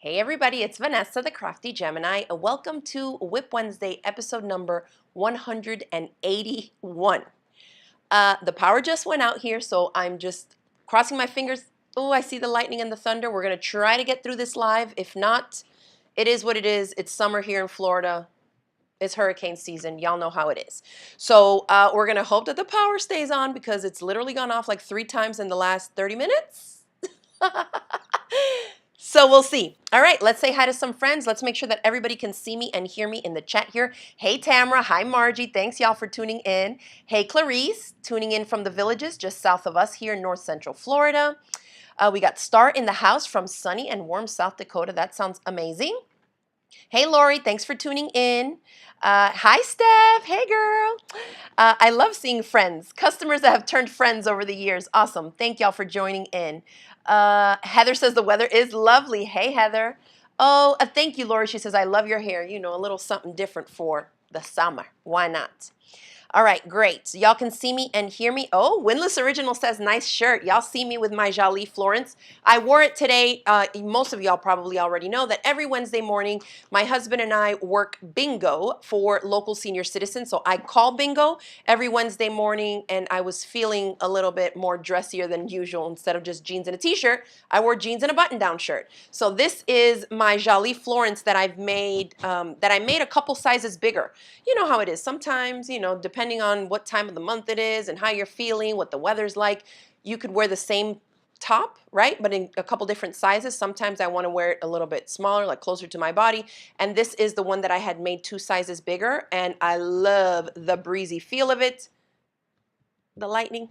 Hey everybody, it's Vanessa, the Crafty Gemini. Welcome to WIP Wednesday, episode number 181. The power just went out here, so I'm just crossing my fingers. Oh, I see the lightning and the thunder. We're going to try to get through this live. If not, it is what it is. It's summer here in Florida. It's hurricane season. Y'all know how it is. So we're going to hope that the power stays on because it's literally gone off like 3 times in the last 30 minutes. So we'll see. All right, let's say hi to some friends. Let's make sure that everybody can see me and hear me in the chat here. Hey, Tamara. Hi, Margie. Thanks, y'all, for tuning in. Hey, Clarice, tuning in from the Villages just south of us here in North Central Florida. We got Star in the house from sunny and warm South Dakota. That sounds amazing. Hey, Lori. Thanks for tuning in. Hi, Steph. Hey, girl. I love seeing friends, customers that have turned friends over the years. Awesome. Thank y'all for joining in. Heather says the weather is lovely. Hey, Heather. Oh, thank you, Lori. She says, I love your hair. You know, a little something different for the summer. Why not? All right, great. So y'all can see me and hear me. Oh, Windless Original says, nice shirt. Y'all see me with my Jolie Florence. I wore it today. Most of y'all probably already know that every Wednesday morning, my husband and I work bingo for local senior citizens. So I call bingo every Wednesday morning, and I was feeling a little bit more dressier than usual. Instead of just jeans and a t-shirt, I wore jeans and a button-down shirt. So this is my Jolie Florence that I've made, that I made a couple sizes bigger. You know how it is. Sometimes, you know, depending on what time of the month it is and how you're feeling, what the weather's like, you could wear the same top, right? But in a couple different sizes. Sometimes I want to wear it a little bit smaller, like closer to my body. And this is the one that I had made 2 sizes bigger, and I love the breezy feel of it. The lightning.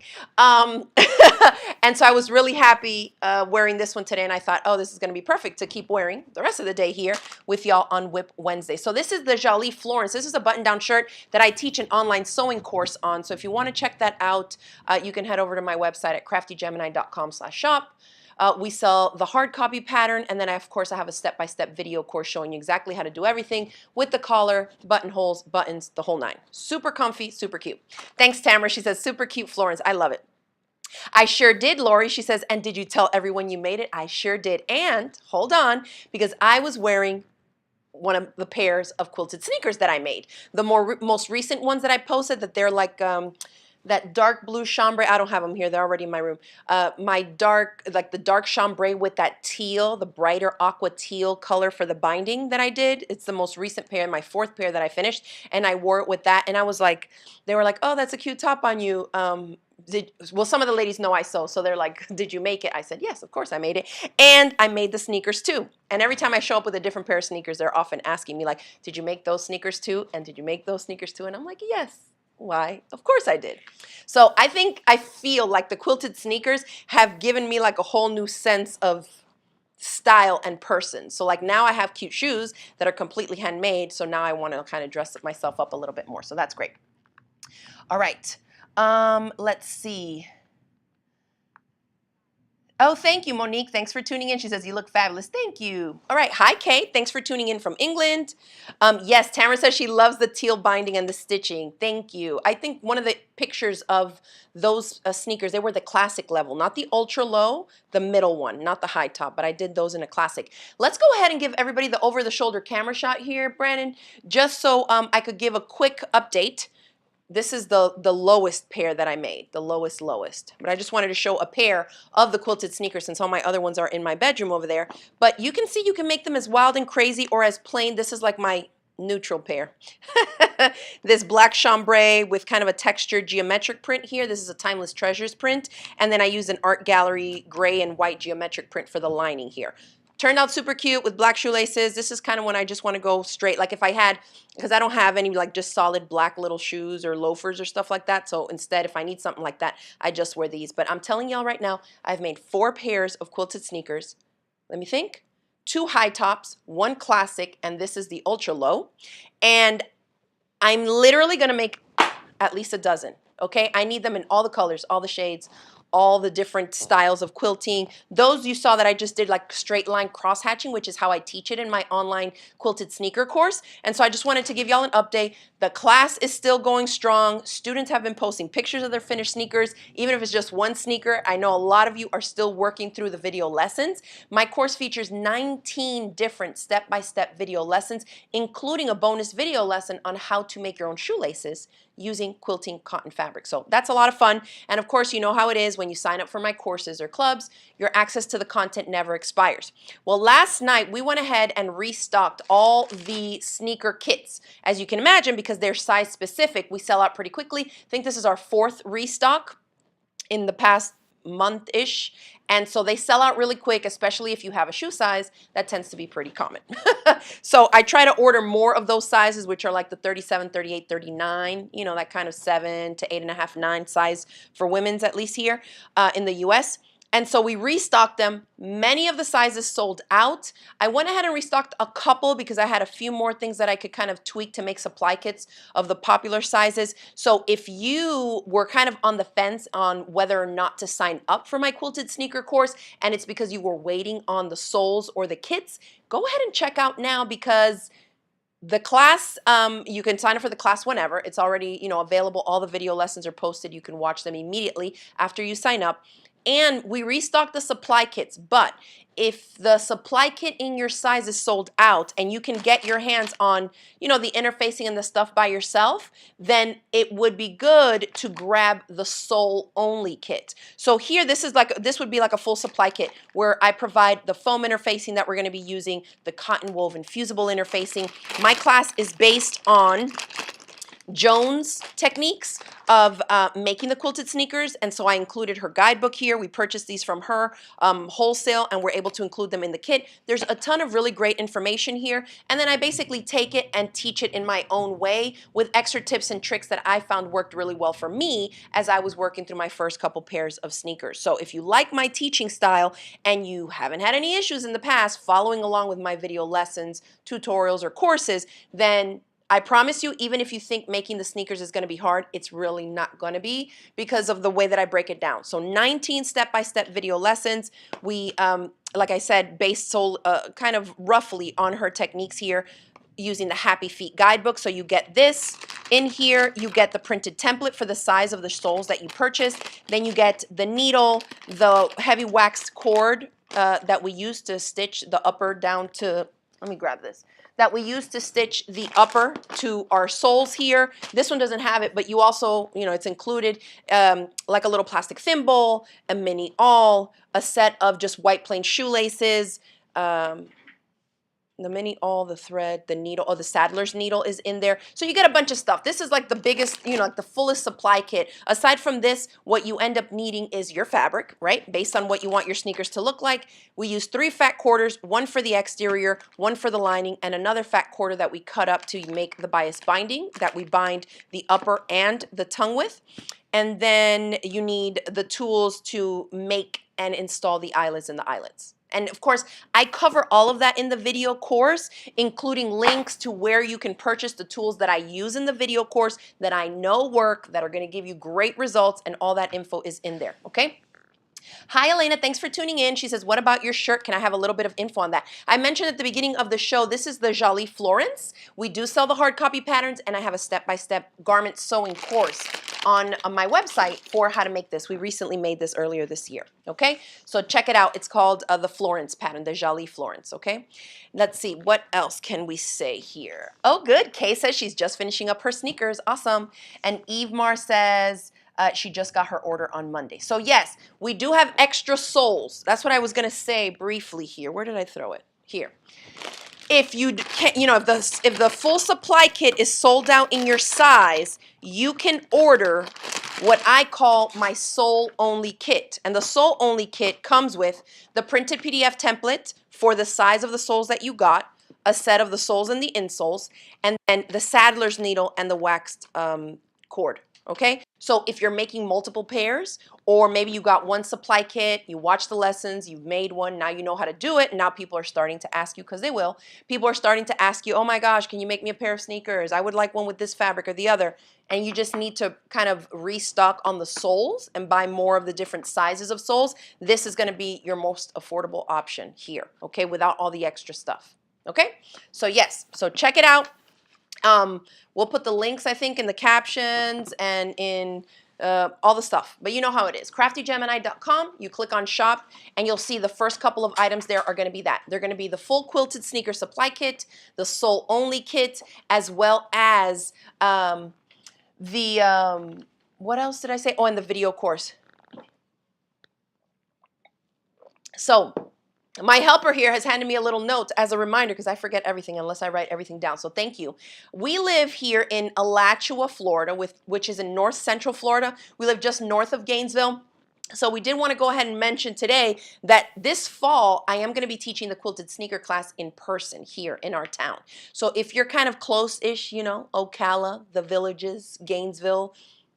And so I was really happy wearing this one today, and I thought, oh, this is going to be perfect to keep wearing the rest of the day here with y'all on WIP Wednesday. So this is the Jolie Florence. This is a button-down shirt that I teach an online sewing course on. So if you want to check that out, you can head over to my website at craftygemini.com/shop. We sell the hard copy pattern, and then of course I have a step-by-step video course showing you exactly how to do everything with the collar, buttonholes, buttons, the whole 9. Super comfy, super cute. Thanks, Tamara. She says, super cute, Florence. I love it. I sure did, Lori. She says, and did you tell everyone you made it? I sure did. And hold on, because I was wearing one of the pairs of quilted sneakers that I made. The most recent ones that I posted, that they're like that dark blue chambray. I don't have them here. They're already in my room. Like the dark chambray with that teal, the brighter aqua teal color for the binding that I did. It's the most recent pair, my 4th pair that I finished, and I wore it with that. And I was like, they were like, oh, that's a cute top on you. Well, some of the ladies know I sew, so they're like, did you make it? I said, yes, of course I made it. And I made the sneakers too. And every time I show up with a different pair of sneakers, they're often asking me like, did you make those sneakers too? And did you make those sneakers too? And I'm like, yes. Why? Of course I did. So I feel like the quilted sneakers have given me like a whole new sense of style and person. So like now I have cute shoes that are completely handmade. So now I want to kind of dress myself up a little bit more. So that's great. All right. Let's see. Oh, thank you, Monique. Thanks for tuning in. She says, you look fabulous. Thank you. All right. Hi, Kate. Thanks for tuning in from England. Yes, Tamara says she loves the teal binding and the stitching. Thank you. I think one of the pictures of those sneakers, they were the classic level, not the ultra low, the middle one, not the high top, but I did those in a classic. Let's go ahead and give everybody the over-the-shoulder camera shot here, Brandon, just so I could give a quick update. This is the lowest pair that I made, the lowest. But I just wanted to show a pair of the quilted sneakers since all my other ones are in my bedroom over there. But you can see you can make them as wild and crazy or as plain. This is like my neutral pair. This black chambray with kind of a textured geometric print here. This is a Timeless Treasures print. And then I use an Art Gallery gray and white geometric print for the lining here. Turned out super cute with black shoelaces. This is kind of when I just want to go straight. Like if I had, because I don't have any like just solid black little shoes or loafers or stuff like that. So instead, if I need something like that, I just wear these. But I'm telling y'all right now, I've made 4 pairs of quilted sneakers. Let me think. 2 high tops, 1 classic, and this is the ultra low. And I'm literally going to make at least a dozen. Okay, I need them in all the colors, all the shades, all the different styles of quilting. Those you saw that I just did like straight line cross hatching, which is how I teach it in my online quilted sneaker course. And so I just wanted to give y'all an update. The class is still going strong. Students have been posting pictures of their finished sneakers, even if it's just one sneaker. I know a lot of you are still working through the video lessons. My course features 19 different step-by-step video lessons, including a bonus video lesson on how to make your own shoelaces using quilting cotton fabric. So that's a lot of fun. And of course, you know how it is when you sign up for my courses or clubs, your access to the content never expires. Well, last night we went ahead and restocked all the sneaker kits. As you can imagine, because they're size specific, we sell out pretty quickly. I think this is our 4th restock in the past month-ish. And so they sell out really quick, especially if you have a shoe size. That tends to be pretty common. So I try to order more of those sizes, which are like the 37, 38, 39, you know, that kind of 7 to 8.5, 9 size for women's, at least here in the US. And so we restocked them. Many of the sizes sold out. I went ahead and restocked a couple because I had a few more things that I could kind of tweak to make supply kits of the popular sizes. So if you were kind of on the fence on whether or not to sign up for my quilted sneaker course, and it's because you were waiting on the soles or the kits, go ahead and check out now, because the class, you can sign up for the class whenever. It's already, you know, available. All the video lessons are posted. You can watch them immediately after you sign up. And we restocked the supply kits, but if the supply kit in your size is sold out and you can get your hands on, you know, the interfacing and the stuff by yourself, then it would be good to grab the sole only kit. So here, this would be like a full supply kit where I provide the foam interfacing that we're going to be using, the cotton woven fusible interfacing. My class is based on Joan's techniques of making the quilted sneakers, and so I included her guidebook here. We purchased these from her wholesale, and we're able to include them in the kit. There's a ton of really great information here, and then I basically take it and teach it in my own way with extra tips and tricks that I found worked really well for me as I was working through my first couple pairs of sneakers. So if you like my teaching style and you haven't had any issues in the past following along with my video lessons, tutorials, or courses, then I promise you, even if you think making the sneakers is going to be hard, it's really not going to be, because of the way that I break it down. So 19 step-by-step video lessons. We, like I said, based kind of roughly on her techniques here, using the Happy Feet guidebook. So you get this in here. You get the printed template for the size of the soles that you purchase. Then you get the needle, the heavy waxed cord that we use to stitch the upper down to, let me grab this, that we use to stitch the upper to our soles here. This one doesn't have it, but you also, you know, it's included like a little plastic thimble, a mini awl, a set of just white plain shoelaces, the mini awl, the thread, the needle, or the saddler's needle is in there. So you get a bunch of stuff. This is like the biggest, you know, like the fullest supply kit. Aside from this, what you end up needing is your fabric, right? Based on what you want your sneakers to look like. We use 3 fat quarters, 1 for the exterior, 1 for the lining, and another fat quarter that we cut up to make the bias binding that we bind the upper and the tongue with. And then you need the tools to make and install the eyelets and the eyelets. And of course, I cover all of that in the video course, including links to where you can purchase the tools that I use in the video course that I know work, that are going to give you great results, and all that info is in there, okay? Hi, Elena. Thanks for tuning in. She says, what about your shirt? Can I have a little bit of info on that? I mentioned at the beginning of the show, this is the Jolie Florence. We do sell the hard copy patterns, and I have a step-by-step garment sewing course on my website for how to make this. We recently made this earlier this year, okay? So check it out. It's called the Florence pattern, the Jolie Florence, okay? Let's see, what else can we say here? Oh, good. Kay says she's just finishing up her sneakers. Awesome. And Eve Mar says, she just got her order on Monday. So yes, we do have extra soles. That's what I was going to say briefly here. Where did I throw it? Here. If you can, you know, if the full supply kit is sold out in your size, you can order what I call my sole only kit. And the sole only kit comes with the printed PDF template for the size of the soles that you got, a set of the soles and the insoles, and then the saddler's needle and the waxed cord. Okay, so if you're making multiple pairs, or maybe you got one supply kit, you watch the lessons, you've made one, now you know how to do it, and now people are starting to ask you, because they will, people are starting to ask you, oh my gosh, can you make me a pair of sneakers? I would like one with this fabric or the other. And you just need to kind of restock on the soles and buy more of the different sizes of soles. This is gonna be your most affordable option here, okay, without all the extra stuff, okay? So yes, so check it out. We'll put the links, I think, in the captions and in all the stuff. But you know how it is. CraftyGemini.com, you click on shop, and you'll see the first couple of items there are going to be that. They're going to be the full quilted sneaker supply kit, the sole only kit, as well as what else did I say? Oh, and the video course. So my helper here has handed me a little note as a reminder, because I forget everything unless I write everything down. So thank you. We live here in Alachua, Florida, which is in north central Florida. We live just north of Gainesville. So we did want to go ahead and mention today that this fall, I am going to be teaching the quilted sneaker class in person here in our town. So if you're kind of close-ish, you know, Ocala, the Villages, Gainesville,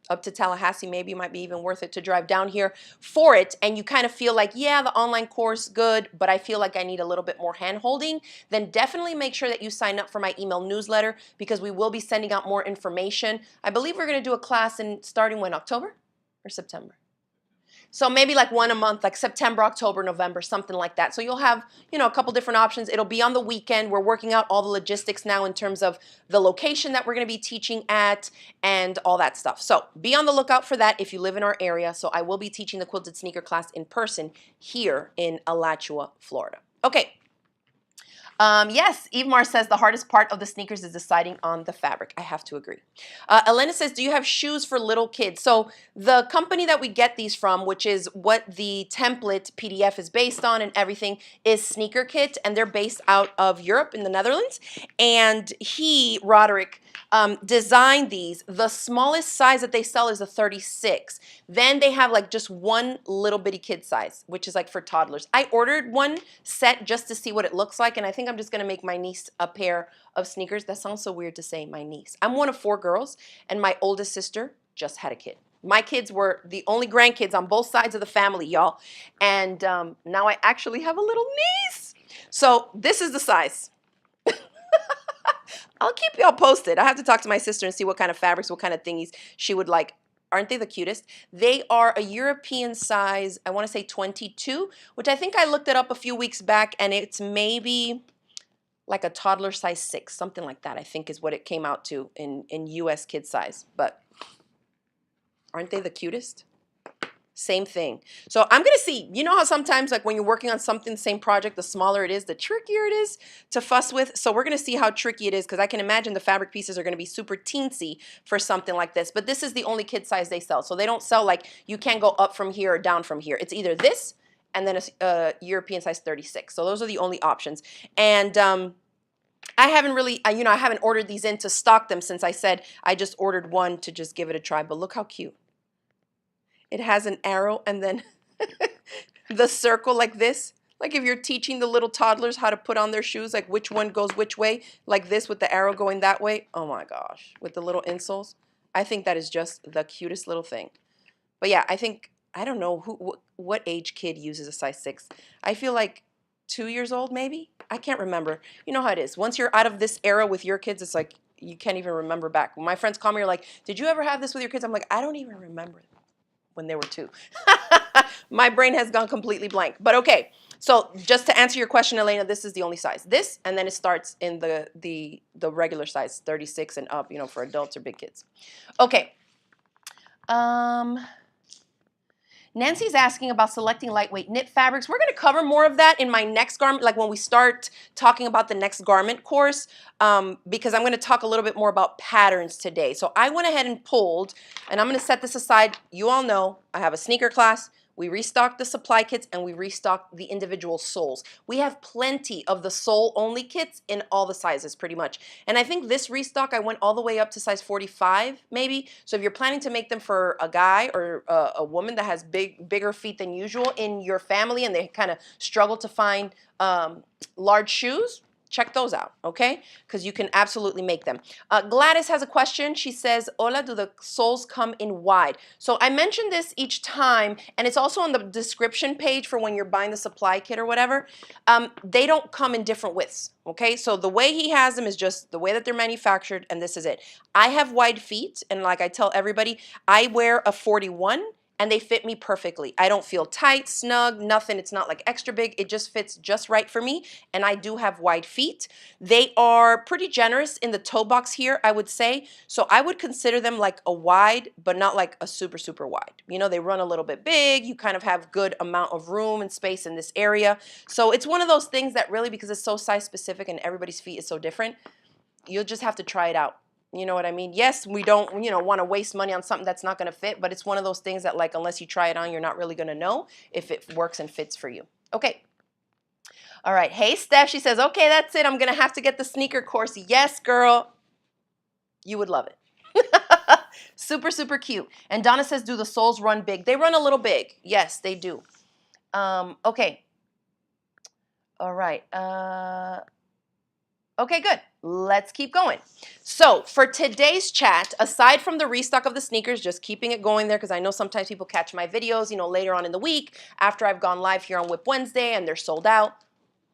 up to Tallahassee, maybe it might be even worth it to drive down here for it, and you kind of feel like, yeah, the online course, good, but I feel like I need a little bit more hand-holding, then definitely make sure that you sign up for my email newsletter, because we will be sending out more information. I believe we're going to do a class in starting when, October or September? So maybe like one a month, like September, October, November, something like that. So you'll have, you know, a couple different options. It'll be on the weekend. We're working out all the logistics now in terms of the location that we're going to be teaching at and all that stuff. So be on the lookout for that if you live in our area. So I will be teaching the quilted sneaker class in person here in Alachua, Florida. Okay. Yes, Evemar says the hardest part of the sneakers is deciding on the fabric. I have to agree. Elena says, do you have shoes for little kids? So the company that we get these from, which is what the template PDF is based on and everything, is Sneaker Kit, and they're based out of Europe in the Netherlands. And Roderick, designed these. The smallest size that they sell is a 36. Then they have like just one little bitty kid size, which is like for toddlers. I ordered one set just to see what it looks like, and I think I'm just gonna make my niece a pair of sneakers. That sounds so weird to say, my niece. I'm one of 4 girls, and my oldest sister just had a kid. My kids were the only grandkids on both sides of the family, y'all. And now I actually have a little niece. So this is the size. I'll keep y'all posted. I have to talk to my sister and see what kind of fabrics, what kind of thingies she would like. Aren't they the cutest? They are a European size, I want to say 22, which I think I looked it up a few weeks back, and it's maybe like a toddler size 6, something like that, I think is what it came out to in US kid size. But aren't they the cutest? Same thing. So I'm going to see, you know how sometimes like when you're working on something, the same project, the smaller it is, the trickier it is to fuss with. So we're going to see how tricky it is, because I can imagine the fabric pieces are going to be super teensy for something like this. But this is the only kid size they sell. So they don't sell like you can't go up from here or down from here. It's either this and then a European size 36. So those are the only options. And I haven't really, I haven't ordered these in to stock them, since I said I just ordered one to just give it a try. But look how cute. It has an arrow and then the circle like this. Like if you're teaching the little toddlers how to put on their shoes, like which one goes which way, like this with the arrow going that way. Oh my gosh, with the little insoles. I think that is just the cutest little thing. But yeah, I don't know what age kid uses a size 6. I feel like 2 years old maybe? I can't remember. You know how it is. Once you're out of this era with your kids, it's like you can't even remember back. When my friends call me, are like, did you ever have this with your kids? I'm like, I don't even remember when they were 2. My brain has gone completely blank. But okay, so just to answer your question, Elena, this is the only size. This, and then it starts in the regular size, 36 and up, for adults or big kids. Okay. Nancy's asking about selecting lightweight knit fabrics. We're going to cover more of that in my next garment, like when we start talking about the next garment course, because I'm going to talk a little bit more about patterns today. So I went ahead and pulled, and I'm going to set this aside. You all know I have a sneaker class. We restocked the supply kits, and we restocked the individual soles. We have plenty of the sole only kits in all the sizes pretty much. And I think this restock, I went all the way up to size 45 maybe. So if you're planning to make them for a guy or a woman that has bigger feet than usual in your family, and they kind of struggle to find large shoes, check those out, okay? Because you can absolutely make them. Gladys has a question. She says, Hola, do the soles come in wide? So I mentioned this each time, and it's also on the description page for when you're buying the supply kit or whatever. They don't come in different widths, okay? So the way he has them is just the way that they're manufactured, and this is it. I have wide feet, and like I tell everybody, I wear a 41, and they fit me perfectly. I don't feel tight, snug, nothing. It's not like extra big. It just fits just right for me, and I do have wide feet. They are pretty generous in the toe box here, I would say. So I would consider them like a wide, but not like a super, super wide. You know, they run a little bit big. You kind of have good amount of room and space in this area. So it's one of those things that really, because it's so size specific and everybody's feet is so different, you'll just have to try it out. You know what I mean? Yes, we don't, you know, want to waste money on something that's not going to fit, but it's one of those things that, like, unless you try it on, you're not really going to know if it works and fits for you. Okay. All right. Hey, Steph, she says, okay, that's it. I'm going to have to get the sneaker course. Yes, girl. You would love it. Super, super cute. And Donna says, do the soles run big? They run a little big. Yes, they do. Okay. All right. Okay, good. Let's keep going. So for today's chat, aside from the restock of the sneakers, just keeping it going there because I know sometimes people catch my videos, you know, later on in the week after I've gone live here on WIP Wednesday and they're sold out.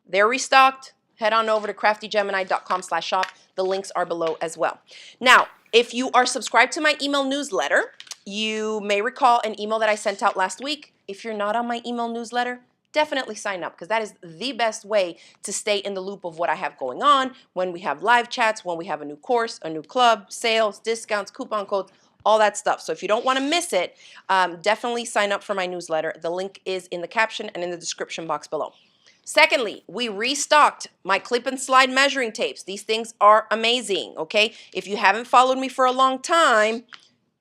They're restocked. Head on over to craftygemini.com/shop. The links are below as well. Now, if you are subscribed to my email newsletter, you may recall an email that I sent out last week. If you're not on my email newsletter, definitely sign up because that is the best way to stay in the loop of what I have going on, when we have live chats, when we have a new course, a new club, sales, discounts, coupon codes, all that stuff. So if you don't want to miss it, definitely sign up for my newsletter. The link is in the caption and in the description box below. Secondly, we restocked my clip and slide measuring tapes. These things are amazing, okay? If you haven't followed me for a long time,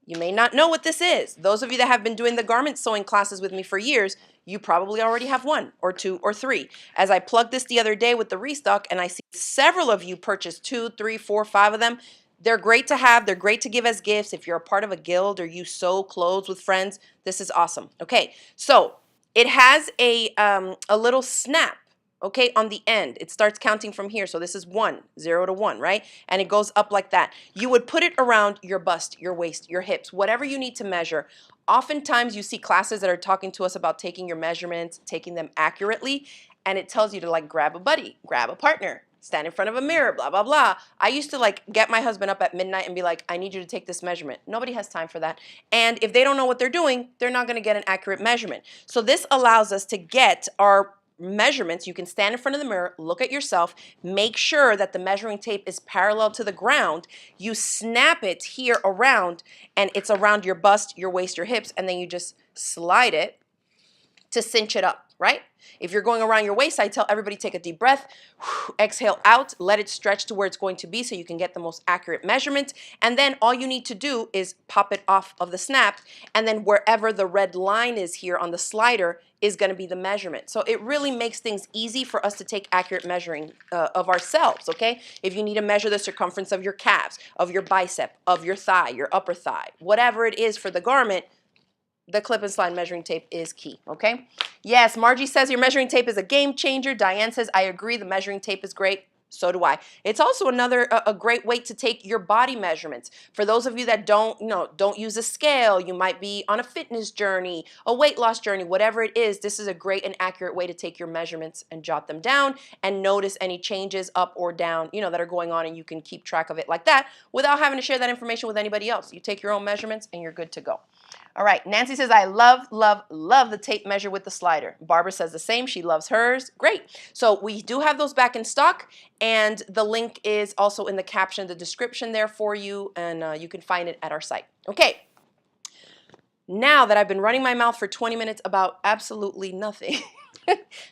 you may not know what this is. Those of you that have been doing the garment sewing classes with me for years, you probably already have one or two or three. As I plugged this the other day with the restock and I see several of you purchase 2, 3, 4, 5 of them, they're great to have. They're great to give as gifts. If you're a part of a guild or you sew clothes with friends, this is awesome. Okay, so it has a little snap, okay, on the end. It starts counting from here. So this is 1, 0 to 1, right? And it goes up like that. You would put it around your bust, your waist, your hips, whatever you need to measure. Oftentimes you see classes that are talking to us about taking your measurements, taking them accurately, and it tells you to like grab a buddy, grab a partner, stand in front of a mirror, blah, blah, blah. I used to like get my husband up at midnight and be like, I need you to take this measurement. Nobody has time for that. And if they don't know what they're doing, they're not going to get an accurate measurement. So this allows us to get our measurements. You can stand in front of the mirror, look at yourself, make sure that the measuring tape is parallel to the ground. You snap it here around, and it's around your bust, your waist, your hips, and then you just slide it to cinch it up, right? If you're going around your waist, I tell everybody take a deep breath, exhale out, let it stretch to where it's going to be so you can get the most accurate measurement. And then all you need to do is pop it off of the snap, and then wherever the red line is here on the slider is going to be the measurement. So it really makes things easy for us to take accurate measuring of ourselves, okay? If you need to measure the circumference of your calves, of your bicep, of your thigh, your upper thigh, whatever it is for the garment, the clip and slide measuring tape is key, okay? Yes, Margie says your measuring tape is a game changer. Diane says, I agree, the measuring tape is great. So do I. It's also a great way to take your body measurements. For those of you that don't use a scale, you might be on a fitness journey, a weight loss journey, whatever it is, this is a great and accurate way to take your measurements and jot them down and notice any changes up or down, that are going on, and you can keep track of it like that without having to share that information with anybody else. You take your own measurements and you're good to go. All right, Nancy says, I love, love, love the tape measure with the slider. Barbara says the same. She loves hers. Great. So we do have those back in stock, and the link is also in the caption, the description there for you, and you can find it at our site. Okay. Now that I've been running my mouth for 20 minutes about absolutely nothing,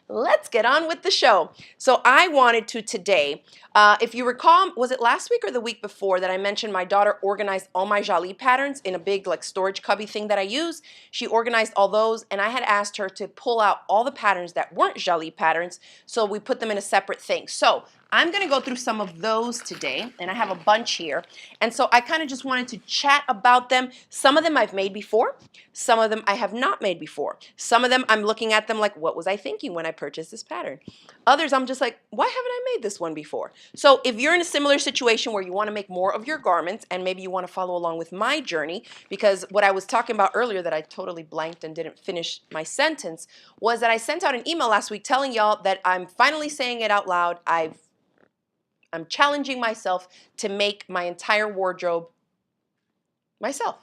let's get on with the show. So I wanted to today, if you recall, was it last week or the week before that I mentioned my daughter organized all my Jali patterns in a big like storage cubby thing that I use? She organized all those, and I had asked her to pull out all the patterns that weren't Jali patterns, so we put them in a separate thing. So I'm going to go through some of those today, and I have a bunch here. And so I kind of just wanted to chat about them. Some of them I've made before. Some of them I have not made before. Some of them I'm looking at them like, what was I thinking when I purchased this pattern? Others I'm just like, why haven't I made this one before? So if you're in a similar situation where you want to make more of your garments, and maybe you want to follow along with my journey, because what I was talking about earlier that I totally blanked and didn't finish my sentence was that I sent out an email last week telling y'all that I'm finally saying it out loud. I'm challenging myself to make my entire wardrobe myself.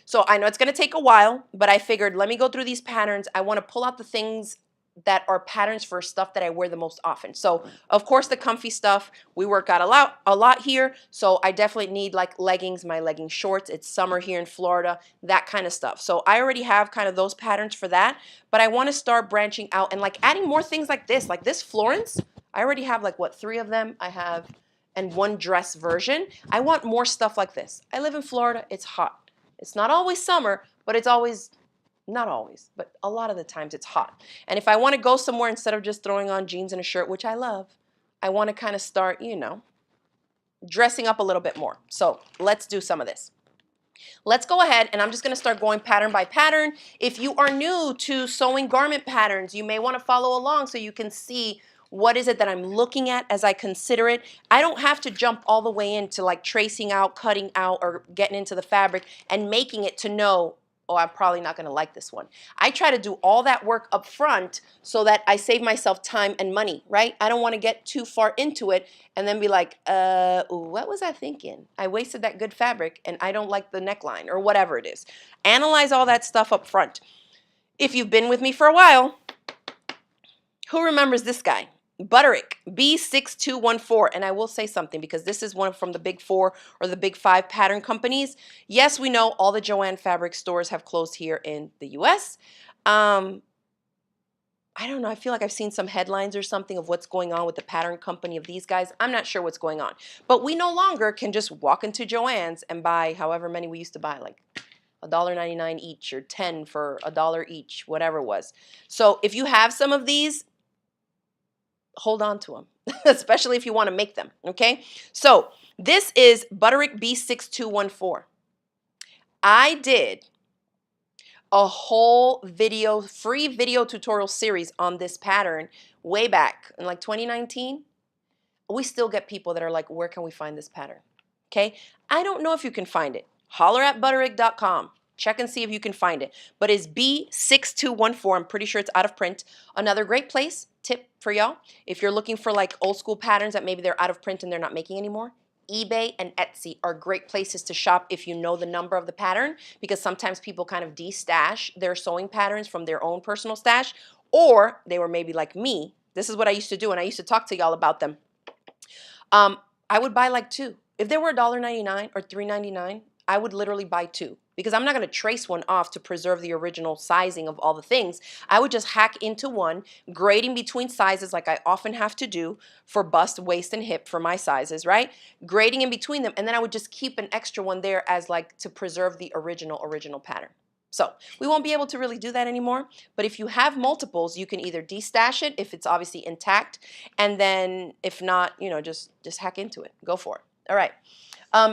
So I know it's going to take a while, but I figured let me go through these patterns. I want to pull out the things that are patterns for stuff that I wear the most often. So of course the comfy stuff, we work out a lot here. So I definitely need like leggings, my legging shorts. It's summer here in Florida, that kind of stuff. So I already have kind of those patterns for that, but I want to start branching out and like adding more things like this Florence. I already have like what, 3 of them I have, and 1 dress version. I want more stuff like this. I live in Florida, it's hot. It's not always summer, but it's always, not always, but a lot of the times it's hot. And if I want to go somewhere instead of just throwing on jeans and a shirt, which I love, I want to kind of start, you know, dressing up a little bit more. So let's do some of this. Let's go ahead, and I'm just going to start going pattern by pattern. If you are new to sewing garment patterns, you may want to follow along so you can see what is it that I'm looking at as I consider it. I don't have to jump all the way into like tracing out, cutting out, or getting into the fabric and making it to know, oh, I'm probably not going to like this one. I try to do all that work up front so that I save myself time and money, right? I don't want to get too far into it and then be like, what was I thinking? I wasted that good fabric and I don't like the neckline or whatever it is. Analyze all that stuff up front. If you've been with me for a while, who remembers this guy? Butterick, B6214, and I will say something because this is one from the big 4 or the big 5 pattern companies. Yes, we know all the Joann fabric stores have closed here in the US. I don't know, I feel like I've seen some headlines or something of what's going on with the pattern company of these guys. I'm not sure what's going on, but we no longer can just walk into Joann's and buy however many we used to buy, like $1.99 each or 10 for $1 each, whatever it was. So if you have some of these, hold on to them, especially if you want to make them, okay? So this is Butterick B6214. I did a whole video, free video tutorial series on this pattern way back in like 2019. We still get people that are like, where can we find this pattern? Okay, I don't know if you can find it. Holler at butterick.com. Check and see if you can find it. But it's B6214. I'm pretty sure it's out of print. Another great place, tip for y'all, if you're looking for like old school patterns that maybe they're out of print and they're not making anymore, eBay and Etsy are great places to shop if you know the number of the pattern, because sometimes people kind of de-stash their sewing patterns from their own personal stash, or they were maybe like me. This is what I used to do, and I used to talk to y'all about them. I would buy like 2. If they were $1.99 or $3.99, I would literally buy 2 because I'm not going to trace one off to preserve the original sizing of all the things. I would just hack into one, grading between sizes like I often have to do for bust, waist, and hip for my sizes, right? Grading in between them, and then I would just keep an extra one there as like to preserve the original pattern. So we won't be able to really do that anymore, but if you have multiples, you can either de-stash it if it's obviously intact, and then if not, you know, just hack into it. Go for it. All right.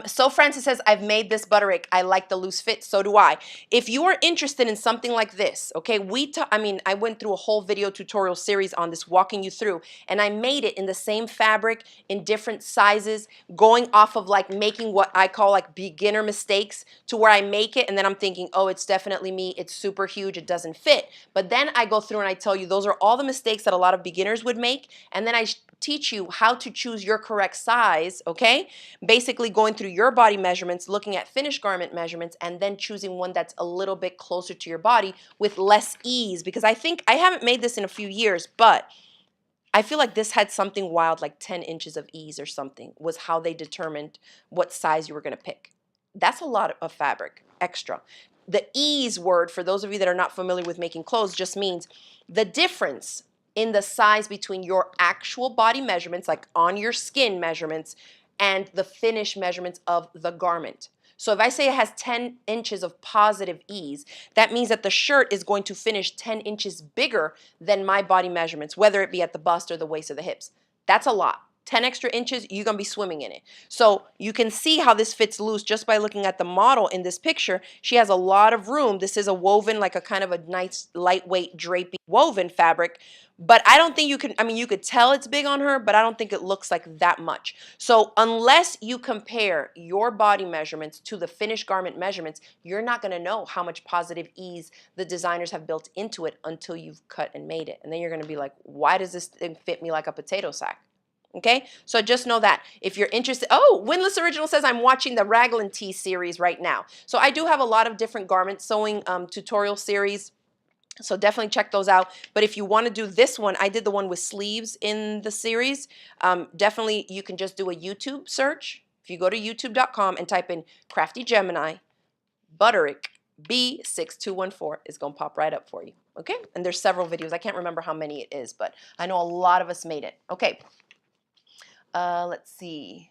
So Francis says, I've made this Butterick. I like the loose fit. So do I. If you are interested in something like this, okay, I went through a whole video tutorial series on this, walking you through, and I made it in the same fabric in different sizes, going off of like making what I call like beginner mistakes, to where I make it and then I'm thinking, oh, it's definitely me. It's super huge. It doesn't fit. But then I go through and I tell you, those are all the mistakes that a lot of beginners would make. And then I teach you how to choose your correct size, okay? Basically going through your body measurements, looking at finished garment measurements, and then choosing one that's a little bit closer to your body with less ease. Because I think, I haven't made this in a few years, but I feel like this had something wild, like 10 inches of ease or something, was how they determined what size you were going to pick. That's a lot of fabric, extra. The ease word, for those of you that are not familiar with making clothes, just means the difference in the size between your actual body measurements, like on your skin measurements, and the finish measurements of the garment. So if I say it has 10 inches of positive ease, that means that the shirt is going to finish 10 inches bigger than my body measurements, whether it be at the bust or the waist or the hips. That's a lot. 10 extra inches, you're gonna be swimming in it. So you can see how this fits loose just by looking at the model in this picture. She has a lot of room. This is a woven, like a kind of a nice lightweight drapey woven fabric, but I don't think you can, I mean, you could tell it's big on her, but I don't think it looks like that much. So unless you compare your body measurements to the finished garment measurements, you're not gonna know how much positive ease the designers have built into it until you've cut and made it. And then you're gonna be like, why does this thing fit me like a potato sack? Okay, so just know that if you're interested. Oh, Windless Original says I'm watching the Raglan Tee series right now. So I do have a lot of different garment sewing tutorial series. So definitely check those out. But if you want to do this one, I did the one with sleeves in the series. Definitely you can just do a YouTube search. If you go to youtube.com and type in Crafty Gemini, Butterick B6214 is going to pop right up for you. Okay, and there's several videos. I can't remember how many it is, but I know a lot of us made it. Okay. Let's see.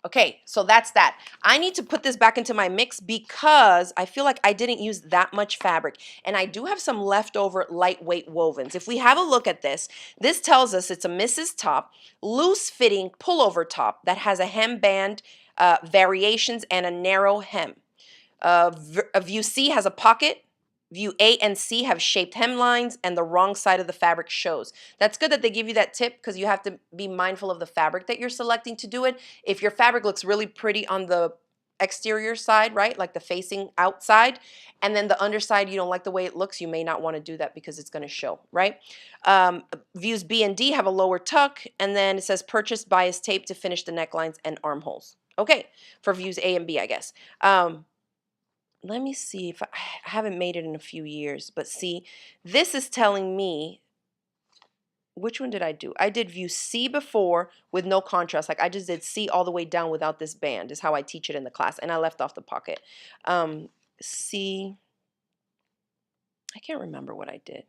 Okay, so that's that. I need to put this back into my mix because I feel like I didn't use that much fabric. And I do have some leftover lightweight wovens. If we have a look at this, this tells us it's a Mrs. top, loose fitting pullover top that has a hemband variations and a narrow hem. View C has a pocket. View A and C have shaped hemlines and the wrong side of the fabric shows. That's good that they give you that tip because you have to be mindful of the fabric that you're selecting to do it. If your fabric looks really pretty on the exterior side, right, like the facing outside, and then the underside you don't like the way it looks, you may not want to do that because it's going to show, right? Views B and D have a lower tuck, and then it says purchase bias tape to finish the necklines and armholes. Okay, for views A and B, I guess. Let me see if I haven't made it in a few years, but see, this is telling me, which one did I do? I did view C before with no contrast. Like I just did C all the way down without this band is how I teach it in the class. And I left off the pocket. C, I can't remember what I did.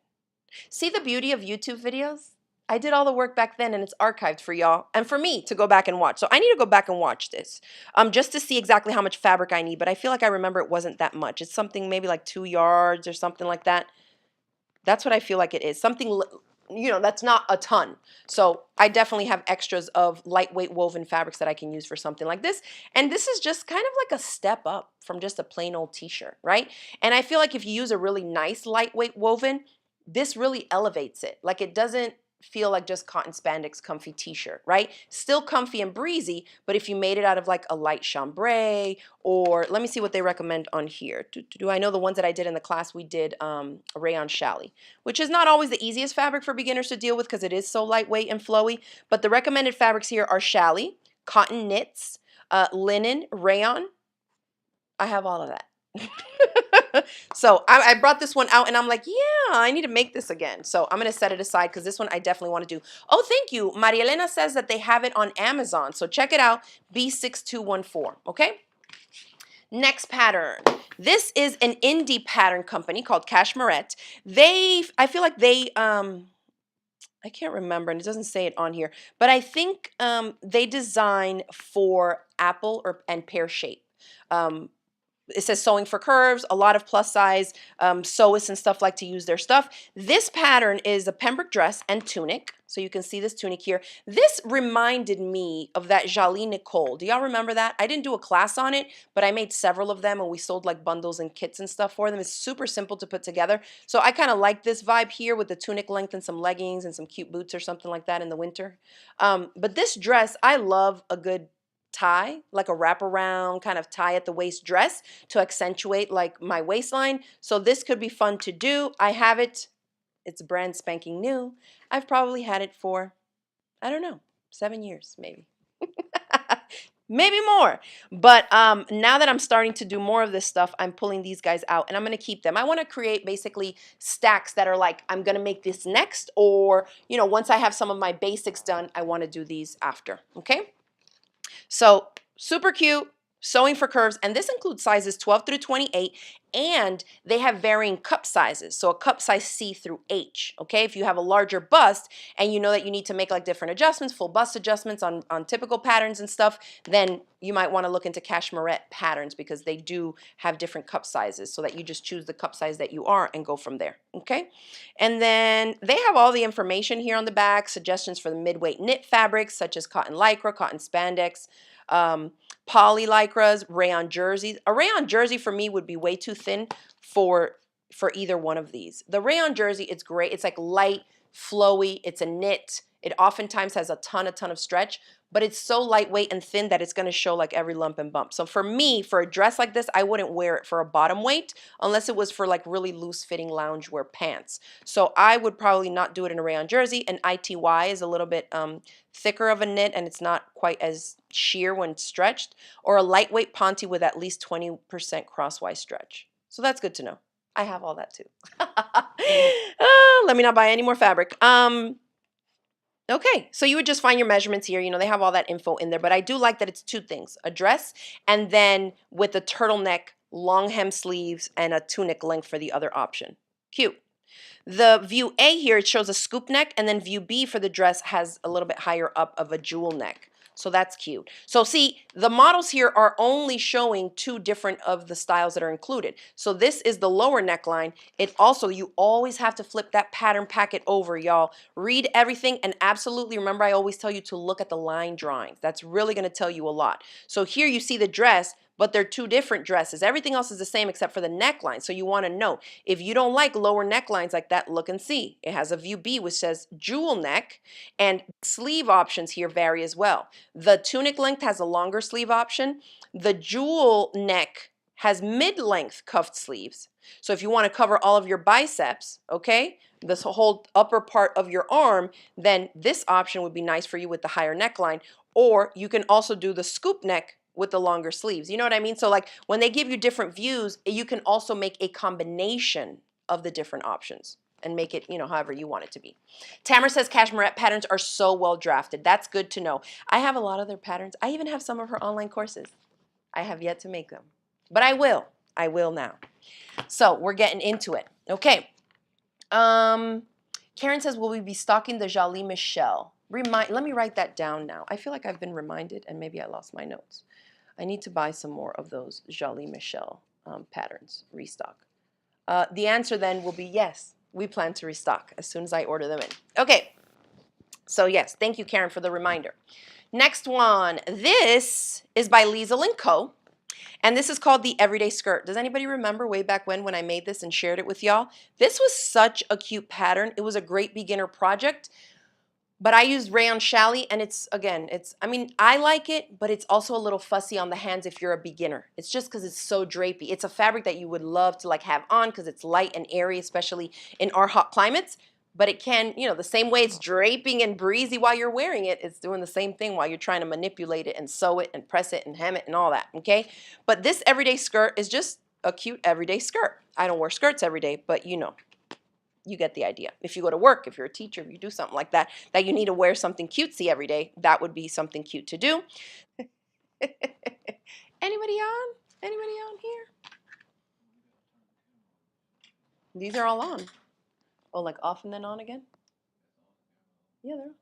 See the beauty of YouTube videos? I did all the work back then and it's archived for y'all and for me to go back and watch. So I need to go back and watch this just to see exactly how much fabric I need. But I feel like I remember it wasn't that much. It's something maybe like 2 yards or something like that. That's what I feel like it is. Something, you know, that's not a ton. So I definitely have extras of lightweight woven fabrics that I can use for something like this. And this is just kind of like a step up from just a plain old t-shirt, right? And I feel like if you use a really nice lightweight woven, this really elevates it. Like it doesn't feel like just cotton spandex comfy t-shirt, right? Still comfy and breezy, but if you made it out of like a light chambray, or let me see what they recommend on here. I know the ones that I did in the class, we did rayon challis, which is not always the easiest fabric for beginners to deal with because it is so lightweight and flowy, but the recommended fabrics here are challis, cotton knits, linen, rayon. I have all of that. So I brought this one out and I'm like, yeah, I need to make this again. So I'm going to set it aside because this one I definitely want to do. Oh, thank you. Maria Elena says that they have it on Amazon. So check it out, B6214, okay? Next pattern. This is an indie pattern company called Cashmerette. I feel like they, I can't remember and it doesn't say it on here, but I think they design for apple and pear shape. It says sewing for curves, a lot of plus size sewists and stuff like to use their stuff. This pattern is a pembroke dress and tunic. So you can see this tunic here. This reminded me of that Jali Nicole. Do y'all remember that? I didn't do a class on it, but I made several of them and we sold like bundles and kits and stuff for them. It's super simple to put together. So I kind of like this vibe here with the tunic length and some leggings and some cute boots or something like that in the winter. But this dress, I love a good tie, like a wraparound kind of tie at the waist dress to accentuate like my waistline. So this could be fun to do. I have it. It's brand spanking new. I've probably had it for, I don't know, 7 years maybe. Maybe more. But now that I'm starting to do more of this stuff, I'm pulling these guys out and I'm going to keep them. I want to create basically stacks that are like, I'm going to make this next, or, you know, once I have some of my basics done, I want to do these after. Okay. So super cute, sewing for curves, and this includes sizes 12 through 28, And they have varying cup sizes. So a cup size C through H, okay? If you have a larger bust and you know that you need to make like different adjustments, full bust adjustments on typical patterns and stuff, then you might want to look into cashmere patterns because they do have different cup sizes so that you just choose the cup size that you are and go from there, okay? And then they have all the information here on the back, suggestions for the mid-weight knit fabrics such as cotton lycra, cotton spandex, poly lycras, rayon jerseys. A rayon jersey for me would be way too thin for either one of these. The rayon jersey, it's great. It's like light, flowy. It's a knit. It oftentimes has a ton of stretch, but it's so lightweight and thin that it's going to show like every lump and bump. So for me, for a dress like this, I wouldn't wear it for a bottom weight unless it was for like really loose fitting loungewear pants. So I would probably not do it in a rayon jersey. And ITY is a little bit thicker of a knit and it's not quite as sheer when stretched, or a lightweight ponte with at least 20% crosswise stretch. So that's good to know. I have all that too. Let me not buy any more fabric. Okay, so you would just find your measurements here. You know, they have all that info in there, but I do like that it's two things, a dress and then with a turtleneck, long hem sleeves, and a tunic length for the other option. Cute. The view A here, it shows a scoop neck, and then view B for the dress has a little bit higher up of a jewel neck. So that's cute. So see, the models here are only showing two different of the styles that are included. So this is the lower neckline. It also, you always have to flip that pattern packet over, y'all. Read everything and absolutely remember I always tell you to look at the line drawings. That's really going to tell you a lot. So here you see the dress, but they're two different dresses. Everything else is the same except for the neckline. So you want to know, if you don't like lower necklines like that, look and see. It has a view B which says jewel neck, and sleeve options here vary as well. The tunic length has a longer sleeve option. The jewel neck has mid-length cuffed sleeves. So if you want to cover all of your biceps, okay, this whole upper part of your arm, then this option would be nice for you with the higher neckline. Or you can also do the scoop neck with the longer sleeves. You know what I mean? So like when they give you different views, you can also make a combination of the different options and make it, you know, however you want it to be. Tamara says cashmere patterns are so well drafted. That's good to know. I have a lot of their patterns. I even have some of her online courses. I have yet to make them, but I will. I will now. So we're getting into it. Okay. Karen says, will we be stocking the Jolie Michelle? Let me write that down now. I feel like I've been reminded and maybe I lost my notes. I need to buy some more of those Jolie Michelle patterns, restock. The answer then will be yes, we plan to restock as soon as I order them in. Okay, so yes, thank you, Karen, for the reminder. Next one, this is by Liesl & Co. And this is called the Everyday Skirt. Does anybody remember way back when I made this and shared it with y'all? This was such a cute pattern. It was a great beginner project. But I used rayon challis, and it's, again, I mean, I like it, but it's also a little fussy on the hands if you're a beginner. It's just because it's so drapey. It's a fabric that you would love to like have on because it's light and airy, especially in our hot climates. But it can, you know, the same way it's draping and breezy while you're wearing it, it's doing the same thing while you're trying to manipulate it and sew it and press it and hem it and all that, okay? But this everyday skirt is just a cute everyday skirt. I don't wear skirts every day, but you know. You get the idea. If you go to work, if you're a teacher, if you do something like that, that you need to wear something cutesy every day, that would be something cute to do. Anybody on? Anybody on here? These are all on. Oh, like off and then on again? Yeah, they're on.